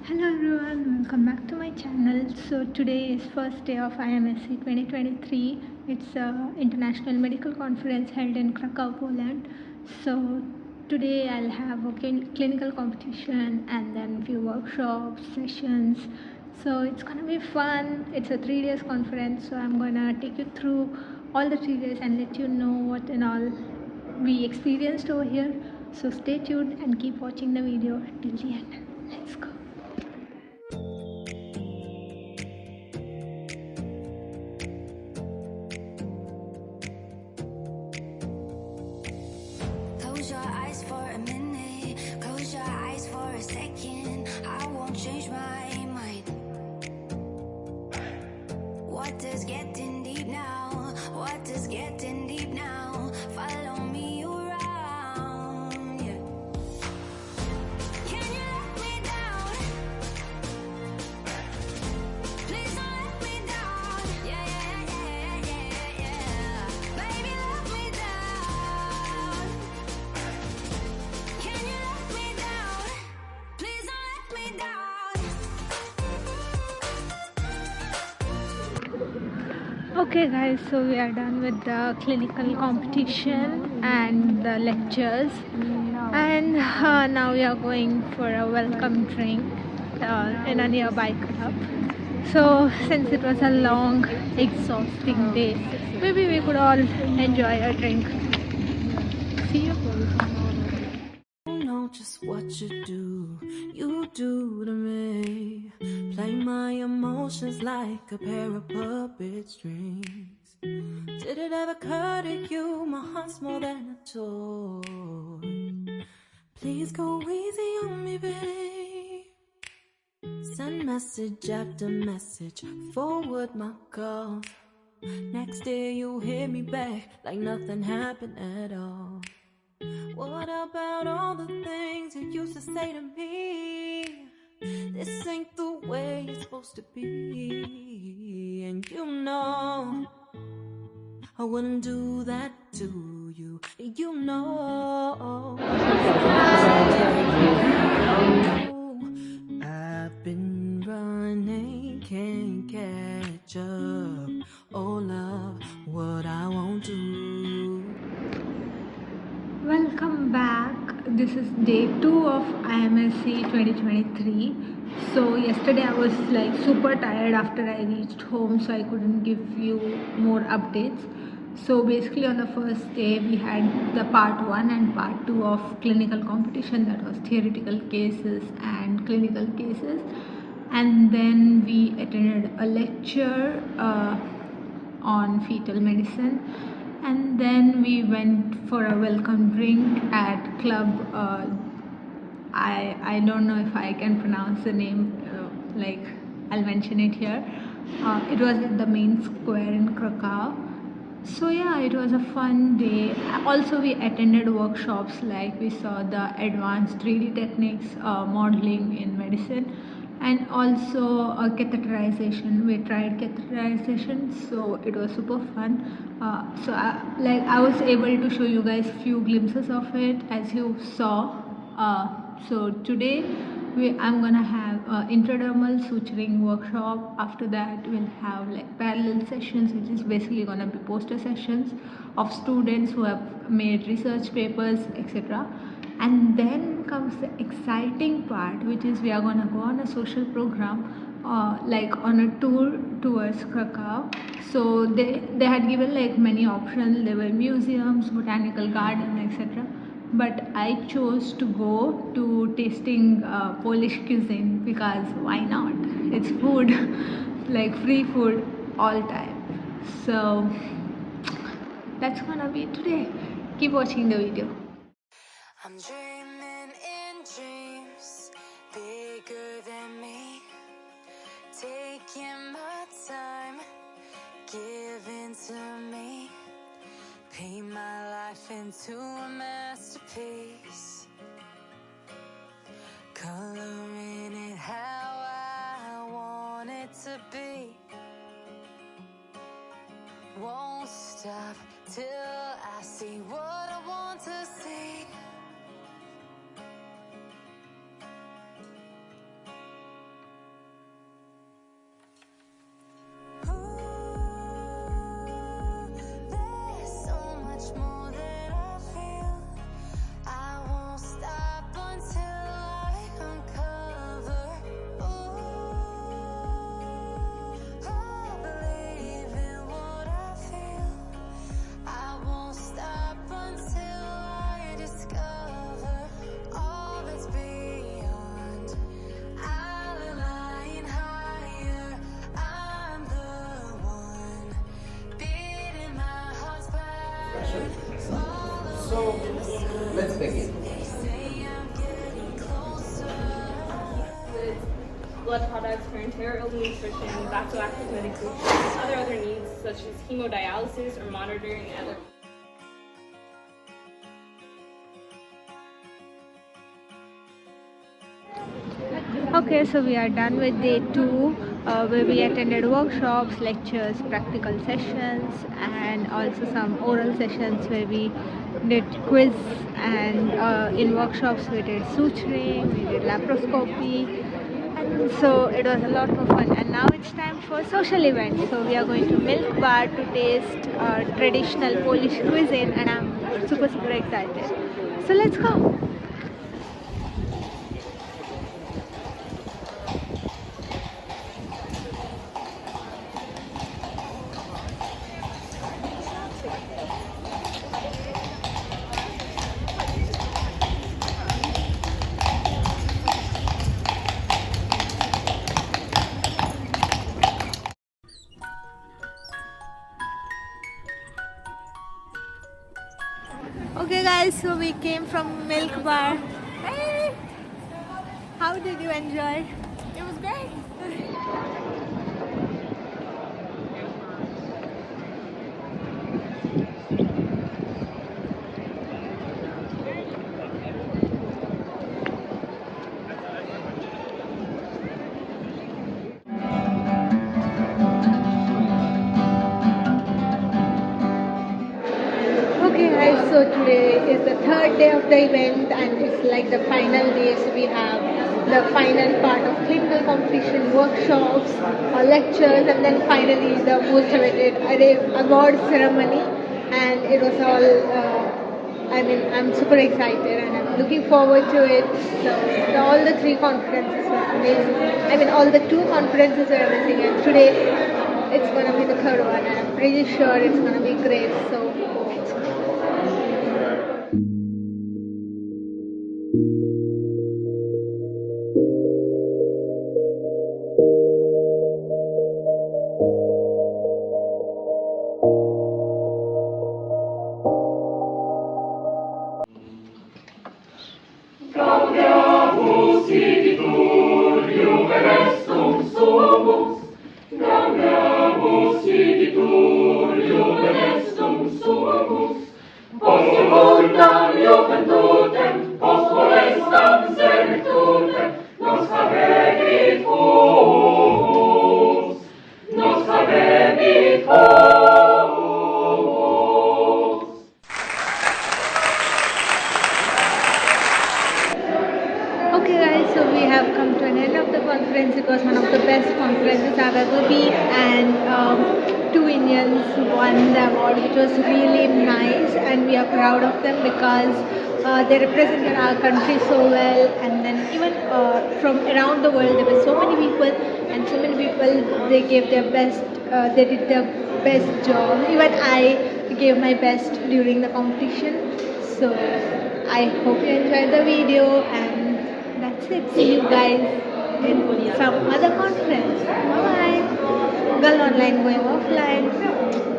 Hello everyone, welcome back to my channel. So today is first day of IMSC 2023. It's a international medical conference held in Krakow, Poland. So today I'll have a clinical competition and then few workshops, sessions. So it's gonna be fun. It's a 3 days conference, so I'm gonna take you through all the 3 days and let you know what and all we experienced over here. So stay tuned and keep watching the video till the end. Let's go. Close your eyes for a minute, close your eyes for a second. I won't change my mind. What does getting deep now? What does getting deep now? Follow me around, yeah. Can you let me down? Please don't let me down. Yeah, yeah, yeah, yeah, yeah. Baby, let me down. Can you let me down? Please don't let me down. Okay guys, so we are done with the clinical competition and the lectures, and now we are going for a welcome drink in a nearby club. So since it was a long exhausting day, maybe we could all enjoy a drink. See you. You know just what you do to me. Play my emotions like a pair of puppet strings. Did it ever occur to you my heart's more than a toy? Please go easy on me, babe. Send message after message, forward my calls. Next day you hit me back like nothing happened at all. What about all the things you used to say to me? This ain't the way it's supposed to be. And you know I wouldn't do that to you. You know I've been running, can't catch up. Oh love, what I won't do. Welcome back. This is day 2 of IMSC 2023. So yesterday I was like super tired after I reached home, so I couldn't give you more updates. So basically on the first day we had the part 1 and part 2 of clinical competition, that was theoretical cases and clinical cases. And then we attended a lecture on fetal medicine, and then we went for a welcome drink at club. I don't know if I can pronounce the name. Like, I'll mention it here. It was at the main square in Krakow. So yeah, it was a fun day. Also, we attended workshops, like we saw the advanced 3D techniques, modeling in medicine, and also catheterization. We tried catheterization, so it was super fun. I was able to show you guys few glimpses of it, as you saw. So today I'm gonna have intradermal suturing workshop. After that we'll have like parallel sessions, which is basically gonna be poster sessions of students who have made research papers, etc. And then comes the exciting part, which is we are gonna go on a social program, like on a tour towards Krakow. So they had given like many options. There were museums, botanical garden, etc. But I chose to go to tasting Polish cuisine, because why not? It's food, like free food all time. So that's gonna be today. Keep watching the video. I'm dreaming in dreams bigger than me, taking my time, giving to me, paint my life into a masterpiece, coloring it how I want it to be. Won't stop till I see what I want to see. So let's begin. Blood products, parenteral nutrition, vasoactive medication, and other needs such as hemodialysis or monitoring other. Okay, so we are done with day 2, where we attended workshops, lectures, practical sessions, and also some oral sessions where we did quiz. And in workshops, we did suturing, we did laparoscopy, and so it was a lot more fun. And now it's time for social events. So we are going to Milk Bar to taste traditional Polish cuisine, and I'm super excited. So let's go. Okay guys, so we came from Milk Bar. Hey! How did you enjoy? It was great. Okay guys, so today is the third day of the event and it's like the final day. So we have the final part of clinical competition, workshops, lectures, and then finally the most awaited award ceremony. And it was all, I'm super excited and I'm looking forward to it. So all the 3 conferences were amazing. All the 2 conferences were amazing, and today it's gonna be the third one, and I'm pretty sure it's gonna be great. So okay guys, so we have come to an end of the conference. It was one of the best conferences I've ever been, and 2 Indians won the award, which was really nice, and we are proud of them because they represented our country so well. And then even from around the world, there were so many people, and so many people, they gave their best, they did their best job. Even I gave my best during the competition. So I hope you enjoyed the video, and that's it. See you guys in some other conference. Bye bye. Girl online going offline.